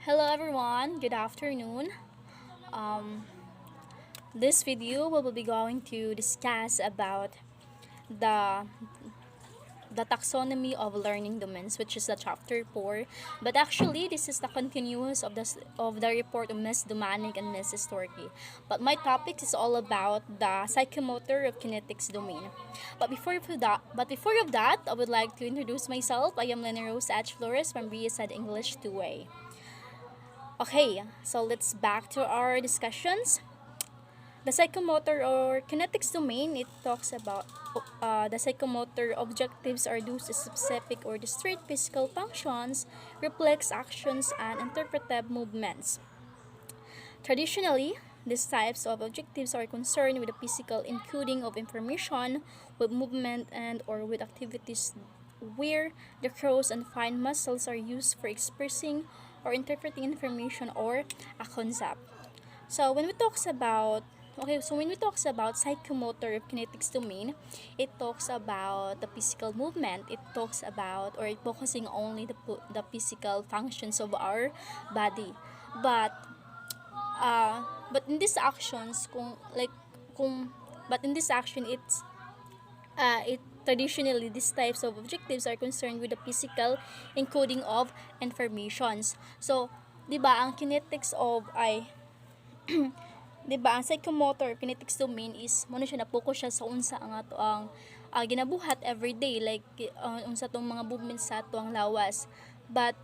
Hello everyone, good afternoon. Um, this video we will be going to discuss about the taxonomy of learning domains, which is the chapter 4. But actually, this is the continuous of the report of Miss Domanic and Miss Storky. But my topic is all about the psychomotor of kinetics domain. Before of that, I would like to introduce myself. I am Lena Rose H. Flores from BSED English 2A. Okay, so let's back to our discussions. The psychomotor or kinetics domain, it talks about the psychomotor objectives are those specific or discrete physical functions, reflex actions, and interpretive movements. Traditionally, these types of objectives are concerned with the physical encoding of information, with movement and or with activities where the crows and fine muscles are used for expressing or interpreting information or a concept. So when we talks about psychomotor of kinetics domain, it talks about the physical movement. It talks about or it focusing only the physical functions of our body. But in these actions, but in this action, it traditionally these types of objectives are concerned with the physical encoding of informations. So, 'di ba, ang kinetics of ay 'di ba, ang psychomotor kinetics domain is mo siya na-focus siya sa unsa ang ato ang ginabuhat everyday, like unsa tong mga movements sa ato ang lawas. But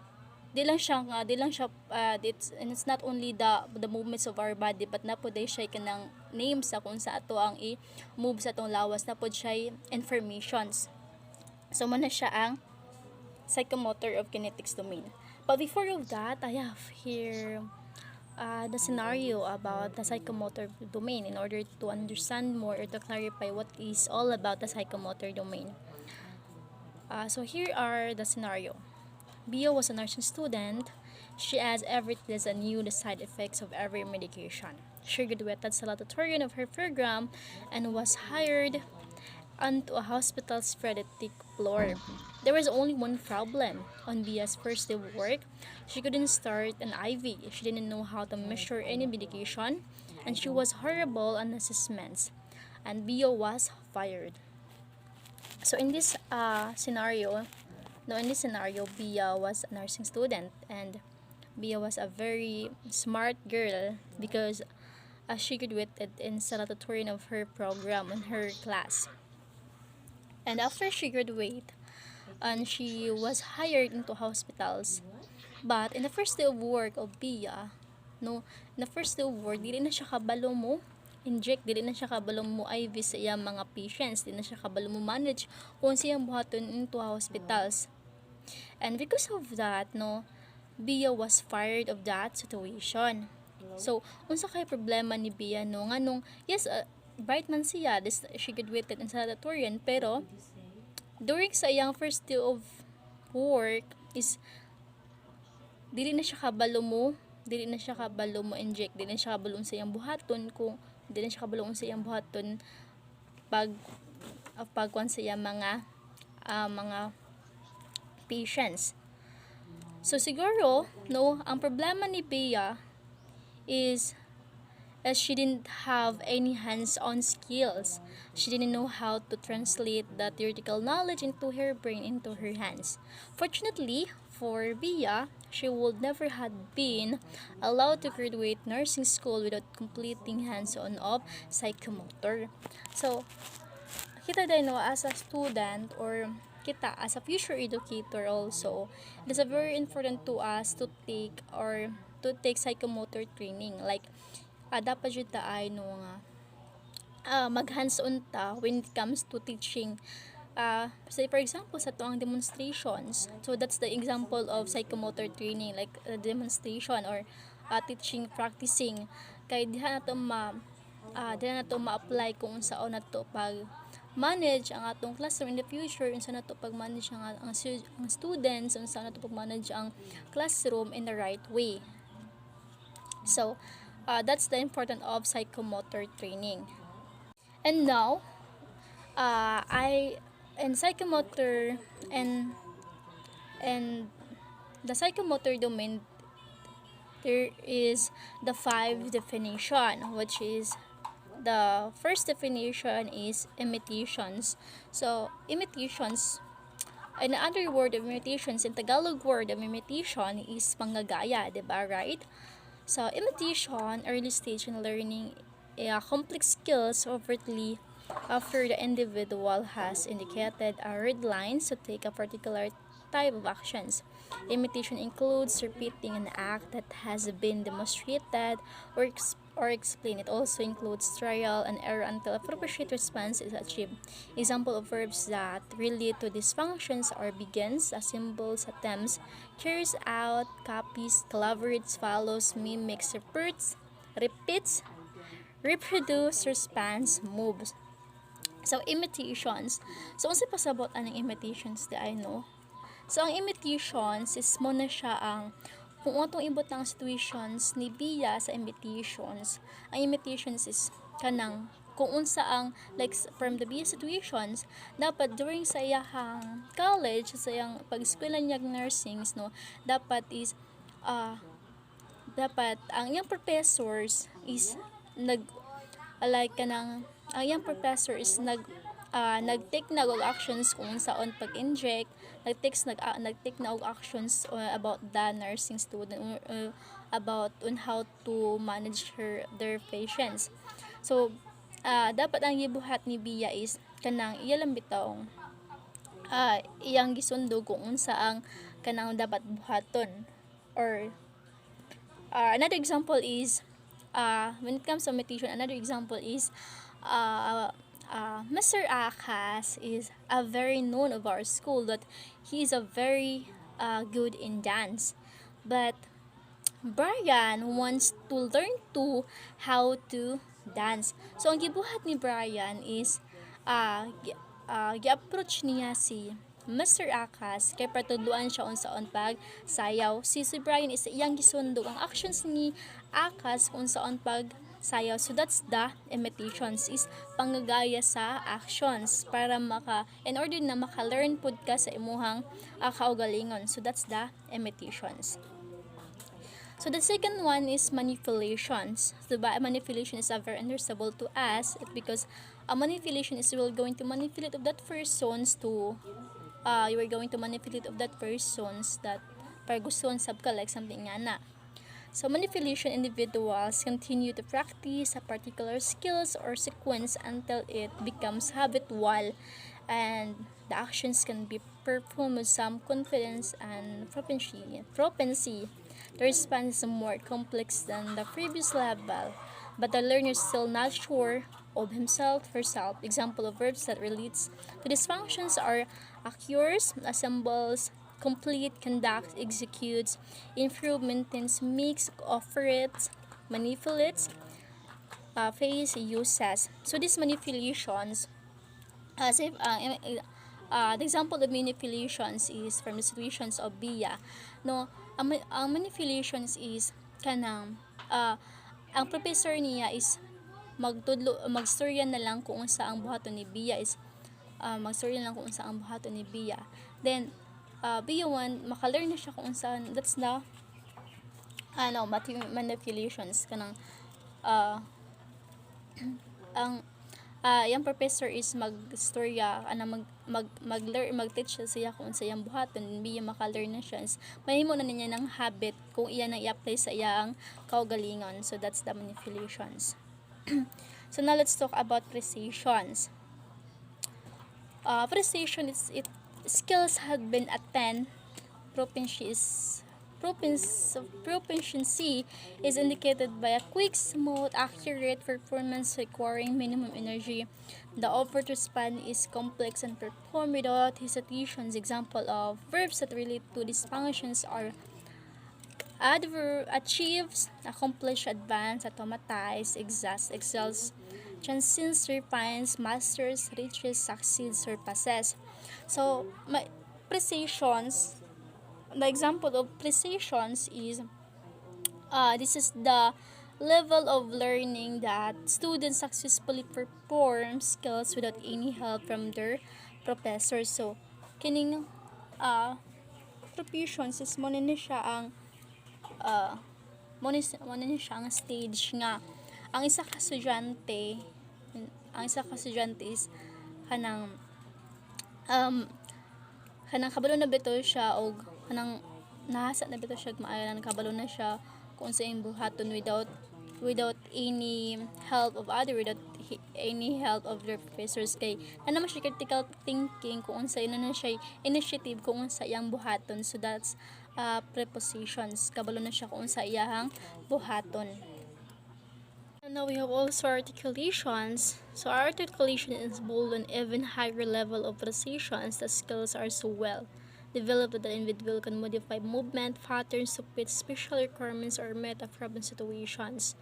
it's not only the movements of our body, but na pod siya kanang names sa kung sa ato ang i-move sa atong lawas, na pod siya informations. So mo na siya ang psychomotor of kinetics domain. But before of that, I have here the scenario about the psychomotor domain in order to understand more or to clarify what is all about the psychomotor domain. So here are the scenario. Bia was a nursing student. She as everything and knew the side effects of every medication. She graduated salutatorian of her program and was hired onto a hospital's pediatric floor. There was only one problem. On Bia's first day of work, she couldn't start an IV. She didn't know how to measure any medication, and she was horrible on assessments. And Bia was fired. So in this scenario, Bia was a nursing student, and Bia was a very smart girl because she graduated in salutatorian of her program in her class. And after she graduated, and she was hired into hospitals. But in the first day of work of Bia, dili na siya kabalo mo inject, dili na siya kabalo mo IV sa iyang mga patients, dili na siya kabalo mo manage kung siyang buhaton into hospitals. And because of that, Bia was fired of that situation. So, unsa kay problema ni Bia nganong yes, bright man siya, she graduated in salutatorian, pero during sa iyang first day of work is dili na siya kabalo mo inject, dili na siya kabalo sa iyang buhaton pagkuan sa iyang mga patients. So siguro ang problema ni Bea is as she didn't have any hands-on skills. She didn't know how to translate that theoretical knowledge into her brain, into her hands. Fortunately for Bea, she would never have been allowed to graduate nursing school without completing hands-on of psychomotor. So, kita din as a student or kita as a future educator also, it is very important to us to take psychomotor training. Like, dapat yun ay mag hands-on ta when it comes to teaching. Say for example, sa tuang demonstrations. So that's the example of psychomotor training, like demonstration or teaching, practicing. Kay diha na to ma-apply kung saan na to pag manage ang atong classroom in the future, unsa na to pag manage ang students, unsa na to pag manage ang classroom in the right way. So that's the importance of psychomotor training. And now psychomotor and the psychomotor domain there is the 5 definition, which is the first definition is imitations. So imitations, in other word of imitations, in Tagalog word of imitation is panggagaya, diba, right? So imitation, early stage in learning, complex skills overtly after the individual has indicated a red lines to take a particular type of actions. Imitation includes repeating an act that has been demonstrated or explained. It also includes trial and error until a appropriate response is achieved. Example of verbs that relate to these functions are begins, assembles, attempts, carries out, copies, collaborates, follows, mimics, repeats, reproduce, responds, moves. So, imitations. So, unsa pasabot anong imitations di I know? So, ang imitations is mo na siya ang kung atong ibot ng situations ni Bia sa imitations. Ang imitations is kanang kung unsa ang like from the Bia situations dapat during sa iyang college sa iyang pag-eskwela niya nursings no dapat is dapat ang iyang professors is like kanang ang iyang professor is nag-take na og actions kung saon pag-inject, nag-take na og actions about the nursing student about on how to manage their patients. So dapat ang gibuhat ni Bia is kanang iya lang bitong iyang gisundo kung unsa ang kanang dapat buhaton. Or another example is when it comes to imitation, another example is Mr. Akas is a very known of our school that he is a very good in dance. But Brian wants to learn to how to dance. So ang gibuhat ni Brian is gi-approach niya si Mr. Akas kay patudluan siya unsaon pag sayaw. Si Brian is iyang gisundog ang actions ni Akas kung unsaon pag sayaw. So that's the imitations is panggagaya sa actions para in order na maka-learn pud ka sa imuhang kaugalingon. So that's the imitations. So the second one is manipulations. So manipulation is very understandable to us because a manipulation is you're going to manipulate of that persons to you are going to manipulate of that persons that pargustuhan sab ka like something nga na. So manipulation individuals continue to practice a particular skills or sequence until it becomes habitual and the actions can be performed with some confidence and propency. The response is more complex than the previous level, but the learner is still not sure of himself, herself. Example of verbs that relates to these functions are occurs, assembles, complete, conduct, executes, improve, maintains, makes, operates, manipulates, face, uses. So these manipulations, the example of manipulations is from the situations of Bia. No, ang manipulations is kanang ang professor niya is magstorya na lang kung unsa ang buhaton ni Bia is magstorya na lang kung unsa ang buhaton ni Bia. Then Bia 1 maka-learn na siya kung unsa, that's the manipulations kanang ang yung professor is magstorya mag-teach siya kung unsa yang buhaton, Bia maka-learn na siya, mahimo na niya ng habit kung iya na i-apply sa iyang kaugalingon. So that's the manipulations. So now let's talk about precisions. Precision is skills had been attained. Proficiency is indicated by a quick, smooth, accurate performance requiring minimum energy. The effort to respond is complex and performed without hesitations. Example of verbs that relate to these functions are achieves, accomplish, advance, automatize, excels, transcends, refines, masters, reaches, succeeds, surpasses. So, precisions. The example of precisions is this is the level of learning that students successfully perform skills without any help from their professors. So kining proficiency is mo na siya ang mo ni siya ang stage nga ang isa ka estudyante is kanang kanang kabalo na bito siya og kanang nahasa na bito siya maayan kabalo na siya kung sa iyang buhaton without any help of any help of their professors kay naman siya critical thinking kung unsa na siya initiative kung unsa iyang buhaton. So that's prepositions, kabalo na siya kung unsa iyang buhaton. And now we have also articulations. So articulation is bold and even higher level of precision. The skills are so well developed that the individual can modify movement patterns to fit special requirements or meta problem situations.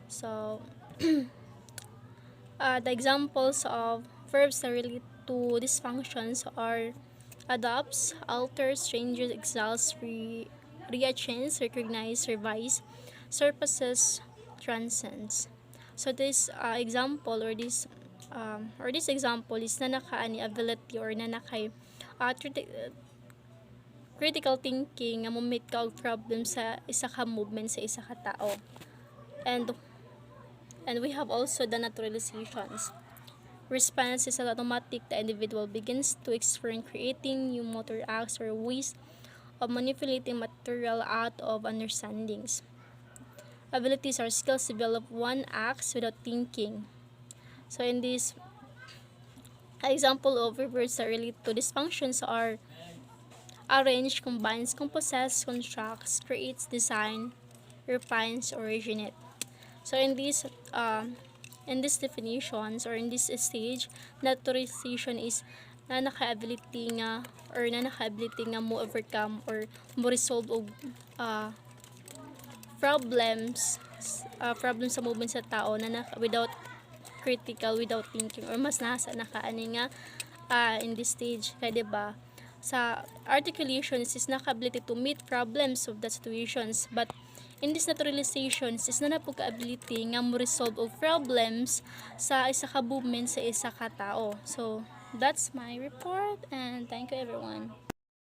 So the examples of verbs that relate to these functions are adopts, alters, changes, exiles, rearranges, recognize, revise, surpasses, transcends. So this example or this example is na nakaani ability or na nakay critical thinking nga mo-meet ka og problem sa isa ka movement sa isa ka tao. And we have also the naturalizations. Response is automatic. The individual begins to experiment creating new motor acts or ways of manipulating material out of understandings. Abilities are skills developed one acts without thinking. So in this example of verbs that relate to these functions are arrange, combines, compossess, constructs, creates, design, refines, originate. So in these definitions or in this stage, naturalization is na naka-ability nga mo overcome or mo resolve og problems sa movement sa tao na without thinking or mas nasa nakaani nga in this stage kay diba sa articulations is naka-ability to meet problems of the situations, but in this naturalizations is na ability nga mo resolve og problems sa isa ka movement sa isa ka tao. So that's my report and thank you everyone.